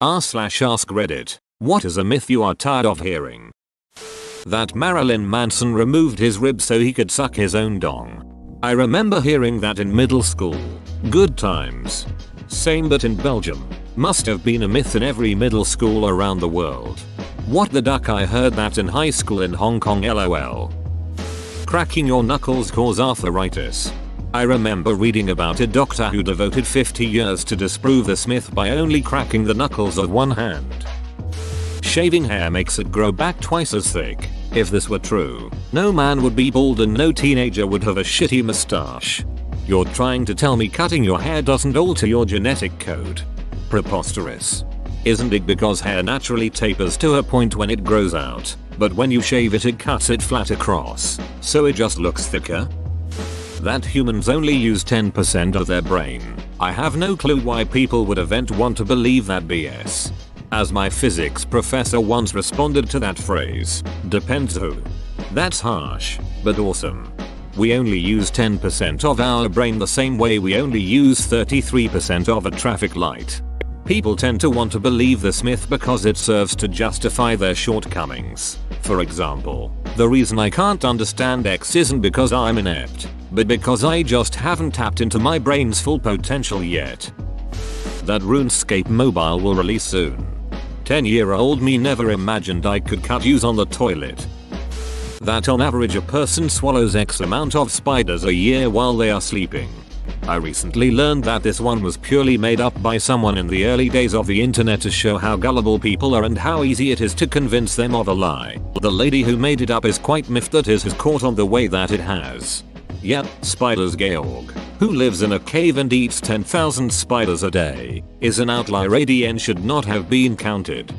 r/ask Reddit. What is a myth you are tired of hearing? That Marilyn Manson removed his ribs so he could suck his own dong. I remember hearing that in middle school. Good times. Same but in Belgium. Must have been a myth in every middle school around the world. What the duck, I heard that in high school in Hong Kong, lol. Cracking your knuckles cause arthritis. I remember reading about a doctor who devoted 50 years to disprove this myth by only cracking the knuckles of one hand. Shaving hair makes it grow back twice as thick. If this were true, no man would be bald and no teenager would have a shitty mustache. You're trying to tell me cutting your hair doesn't alter your genetic code? Preposterous. Isn't it because hair naturally tapers to a point when it grows out, but when you shave it it cuts it flat across, so it just looks thicker? That humans only use 10% of their brain. I have no clue why people would want to believe that BS. As my physics professor once responded to that phrase, depends who. That's harsh, but awesome. We only use 10% of our brain the same way we only use 33% of a traffic light. People tend to want to believe this myth because it serves to justify their shortcomings. For example, the reason I can't understand X isn't because I'm inept, but because I just haven't tapped into my brain's full potential yet. That RuneScape mobile will release soon. 10-year-old me never imagined I could cut use on the toilet. That on average a person swallows X amount of spiders a year while they are sleeping. I recently learned that this one was purely made up by someone in the early days of the internet to show how gullible people are and how easy it is to convince them of a lie. The lady who made it up is quite miffed that it has caught on the way that it has. Yep, Spiders Georg, who lives in a cave and eats 10,000 spiders a day, is an outlier and should not have been counted.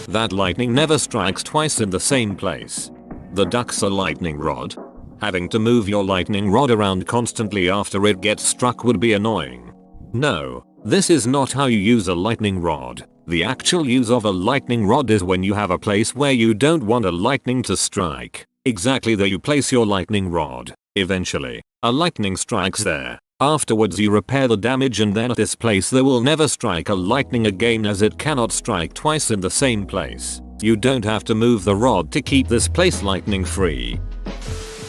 That lightning never strikes twice in the same place. The duck's a lightning rod. Having to move your lightning rod around constantly after it gets struck would be annoying. No, this is not how you use a lightning rod. The actual use of a lightning rod is when you have a place where you don't want a lightning to strike. Exactly there you place your lightning rod. Eventually, a lightning strikes there. Afterwards you repair the damage and then at this place there will never strike a lightning again as it cannot strike twice in the same place. You don't have to move the rod to keep this place lightning free.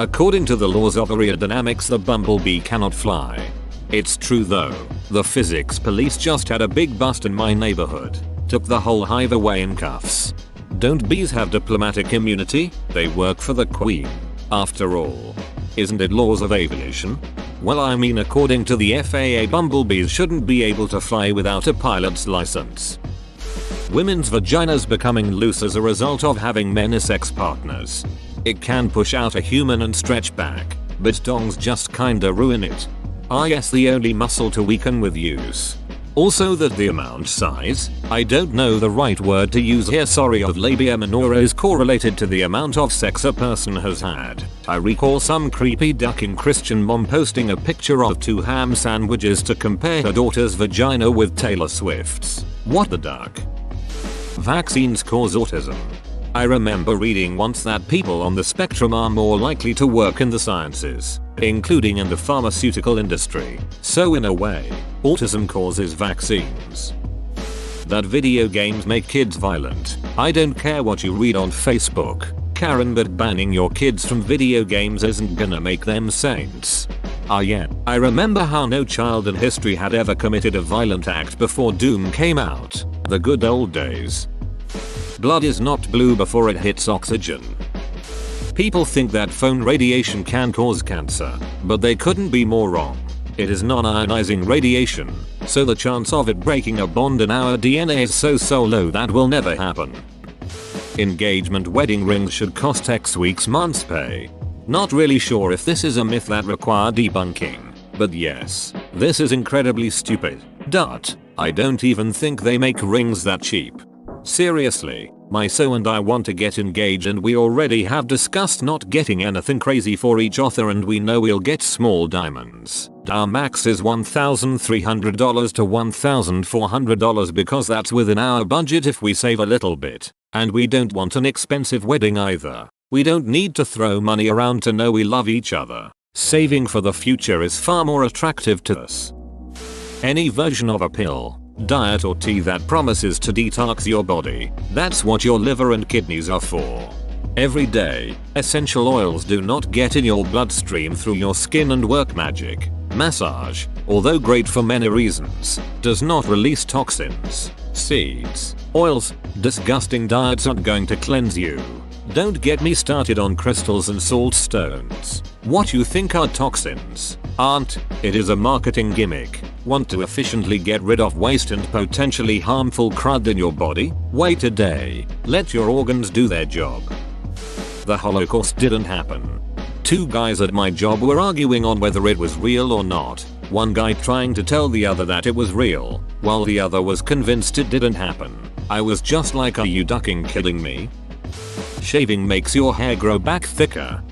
According to the laws of aerodynamics the bumblebee cannot fly. It's true though. The physics police just had a big bust in my neighborhood. Took the whole hive away in cuffs. Don't bees have diplomatic immunity? They work for the queen. After all. Isn't it laws of aviation? Well, I mean, according to the FAA, bumblebees shouldn't be able to fly without a pilot's license. Women's vaginas becoming loose as a result of having men as sex partners. It can push out a human and stretch back, but dongs just kinda ruin it. Ah yes, the only muscle to weaken with use. Also that the amount size, I don't know the right word to use here, sorry, of labia minora is correlated to the amount of sex a person has had. I recall some creepy ducking Christian mom posting a picture of 2 ham sandwiches to compare her daughter's vagina with Taylor Swift's. What the duck? Vaccines cause autism. I remember reading once that people on the spectrum are more likely to work in the sciences, including in the pharmaceutical industry. So in a way, autism causes vaccines. That video games make kids violent. I don't care what you read on Facebook, Karen, but banning your kids from video games isn't gonna make them saints. Ah yeah, I remember how no child in history had ever committed a violent act before Doom came out. The good old days. Blood is not blue before it hits oxygen. People think that phone radiation can cause cancer, but they couldn't be more wrong. It is non-ionizing radiation, so the chance of it breaking a bond in our DNA is so low that will never happen. Engagement wedding rings should cost X weeks months pay. Not really sure if this is a myth that require debunking, but yes, this is incredibly stupid. I don't even think they make rings that cheap. Seriously, my so and I want to get engaged and we already have discussed not getting anything crazy for each other and we know we'll get small diamonds. Our max is $1,300 to $1,400 because that's within our budget if we save a little bit. And we don't want an expensive wedding either. We don't need to throw money around to know we love each other. Saving for the future is far more attractive to us. Any version of a pill. diet or tea that promises to detox your body. That's what your liver and kidneys are for. Every day, essential oils do not get in your bloodstream through your skin and work magic. Massage, although great for many reasons, does not release toxins. Seeds, oils, disgusting diets aren't going to cleanse you. Don't get me started on crystals and salt stones. What you think are toxins aren't. It is a marketing gimmick. Want to efficiently get rid of waste and potentially harmful crud in your body? Wait a day. Let your organs do their job. The Holocaust didn't happen. Two guys at my job were arguing on whether it was real or not. One guy trying to tell the other that it was real, while the other was convinced it didn't happen. I was just like, are you ducking kidding me? Shaving makes your hair grow back thicker.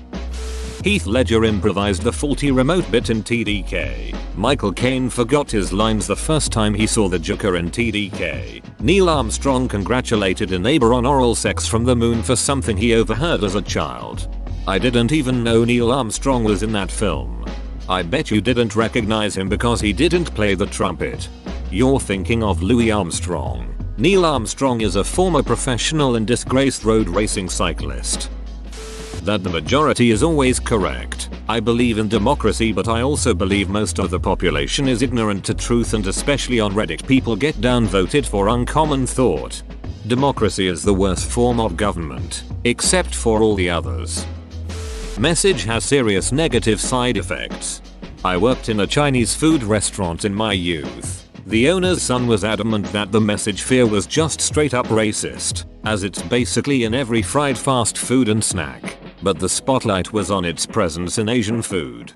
Heath Ledger improvised the faulty remote bit in TDK. Michael Caine forgot his lines the first time he saw the Joker in TDK. Neil Armstrong congratulated a neighbor on oral sex from the moon for something he overheard as a child. I didn't even know Neil Armstrong was in that film. I bet you didn't recognize him because he didn't play the trumpet. You're thinking of Louis Armstrong. Neil Armstrong is a former professional and disgraced road racing cyclist. That the majority is always correct. I believe in democracy, but I also believe most of the population is ignorant to truth, and especially on Reddit people get downvoted for uncommon thought. Democracy is the worst form of government, except for all the others. Message has serious negative side effects. I worked in a Chinese food restaurant in my youth. The owner's son was adamant that the message fear was just straight up racist, as it's basically in every fried fast food and snack. But the spotlight was on its presence in Asian food.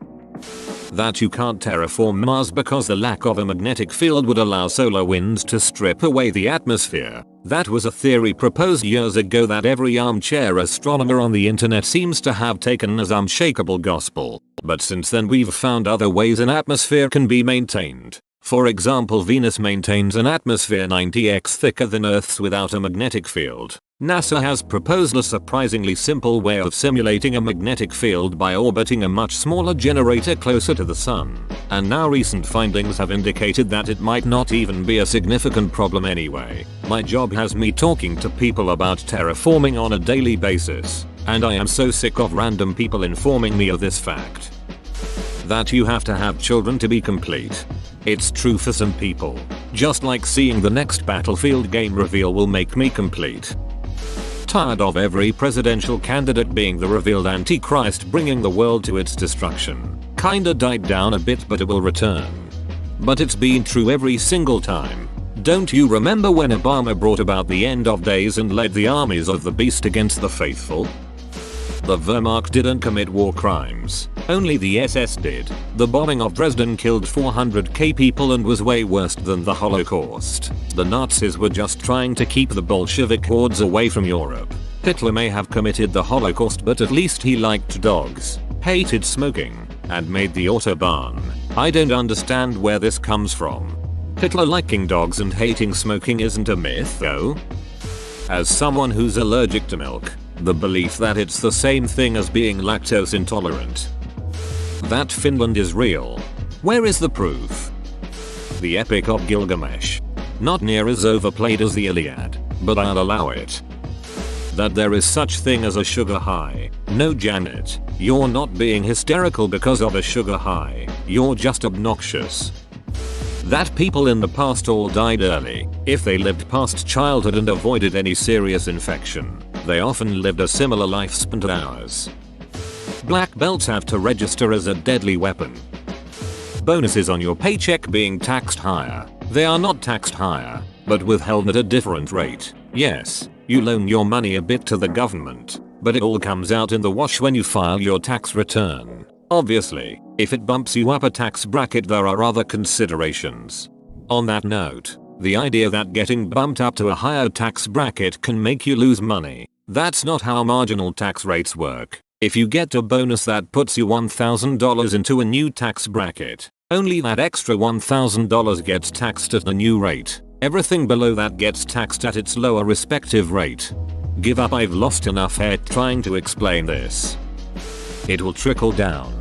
That you can't terraform Mars because the lack of a magnetic field would allow solar winds to strip away the atmosphere. That was a theory proposed years ago that every armchair astronomer on the internet seems to have taken as unshakable gospel. But since then we've found other ways an atmosphere can be maintained. For example, Venus maintains an atmosphere 90x thicker than Earth's without a magnetic field. NASA has proposed a surprisingly simple way of simulating a magnetic field by orbiting a much smaller generator closer to the sun. And now recent findings have indicated that it might not even be a significant problem anyway. My job has me talking to people about terraforming on a daily basis. And I am so sick of random people informing me of this fact. That you have to have children to be complete. It's true for some people. Just like seeing the next Battlefield game reveal will make me complete. Tired of every presidential candidate being the revealed antichrist bringing the world to its destruction. Kinda died down a bit, but it will return. But it's been true every single time. Don't you remember when Obama brought about the end of days and led the armies of the beast against the faithful? The Wehrmacht didn't commit war crimes. Only the SS did. The bombing of Dresden killed 400k people and was way worse than the Holocaust. The Nazis were just trying to keep the Bolshevik hordes away from Europe. Hitler may have committed the Holocaust, but at least he liked dogs, hated smoking, and made the Autobahn. I don't understand where this comes from. Hitler liking dogs and hating smoking isn't a myth though. As someone who's allergic to milk, the belief that it's the same thing as being lactose intolerant. That Finland is real. Where is the proof? The Epic of Gilgamesh. Not near as overplayed as the Iliad, but I'll allow it. That there is such thing as a sugar high. No, Janet, you're not being hysterical because of a sugar high. You're just obnoxious. That people in the past all died early. If they lived past childhood and avoided any serious infection, they often lived a similar lifespan to ours. Black belts have to register as a deadly weapon. Bonuses on your paycheck being taxed higher. They are not taxed higher, but withheld at a different rate. Yes, you loan your money a bit to the government, but it all comes out in the wash when you file your tax return. Obviously, if it bumps you up a tax bracket, there are other considerations. On that note, the idea that getting bumped up to a higher tax bracket can make you lose money. That's not how marginal tax rates work. If you get a bonus that puts you $1,000 into a new tax bracket, only that extra $1,000 gets taxed at the new rate. Everything below that gets taxed at its lower respective rate. Give up, I've lost enough hair trying to explain this. It will trickle down.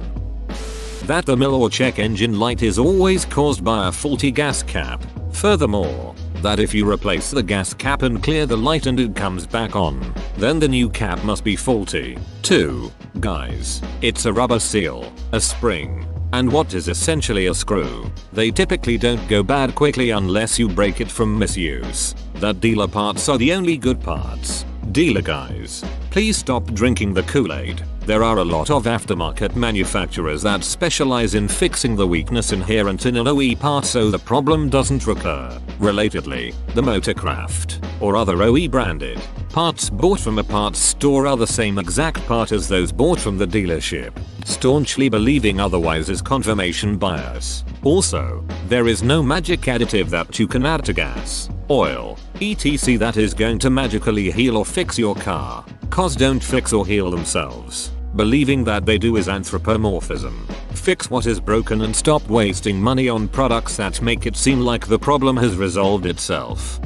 That the mill or check engine light is always caused by a faulty gas cap. Furthermore, that if you replace the gas cap and clear the light and it comes back on, then the new cap must be faulty. 2. Guys, it's a rubber seal, a spring, and what is essentially a screw. They typically don't go bad quickly unless you break it from misuse. That dealer parts are the only good parts. Dealer guys, please stop drinking the Kool-Aid. There are a lot of aftermarket manufacturers that specialize in fixing the weakness inherent in an OE part so the problem doesn't recur. Relatedly, the Motorcraft, or other OE branded, parts bought from a parts store are the same exact part as those bought from the dealership. Staunchly believing otherwise is confirmation bias. Also, there is no magic additive that you can add to gas, oil, etc. that is going to magically heal or fix your car. Cars don't fix or heal themselves. Believing that they do is anthropomorphism. Fix what is broken and stop wasting money on products that make it seem like the problem has resolved itself.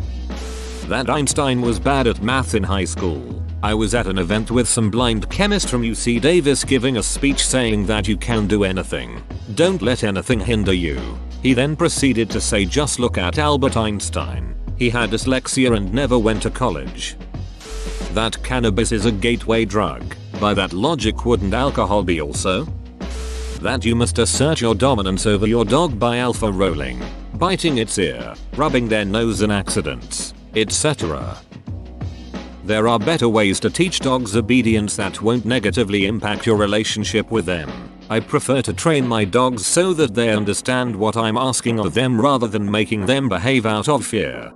That Einstein was bad at math in high school. I was at an event with some blind chemist from UC Davis giving a speech saying that you can do anything. Don't let anything hinder you. He then proceeded to say just look at Albert Einstein. He had dyslexia and never went to college. That cannabis is a gateway drug. By that logic, wouldn't alcohol be also? That you must assert your dominance over your dog by alpha rolling, biting its ear, rubbing their nose in accidents, etc. There are better ways to teach dogs obedience that won't negatively impact your relationship with them. I prefer to train my dogs so that they understand what I'm asking of them rather than making them behave out of fear.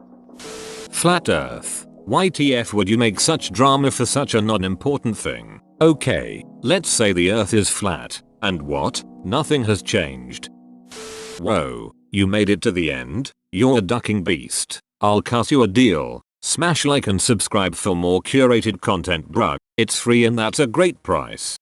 Flat Earth. YTF would you make such drama for such a non-important thing? Okay, let's say the Earth is flat, and what? Nothing has changed. Whoa, you made it to the end? You're a ducking beast. I'll cut you a deal. Smash like and subscribe for more curated content, bruh. It's free and that's a great price.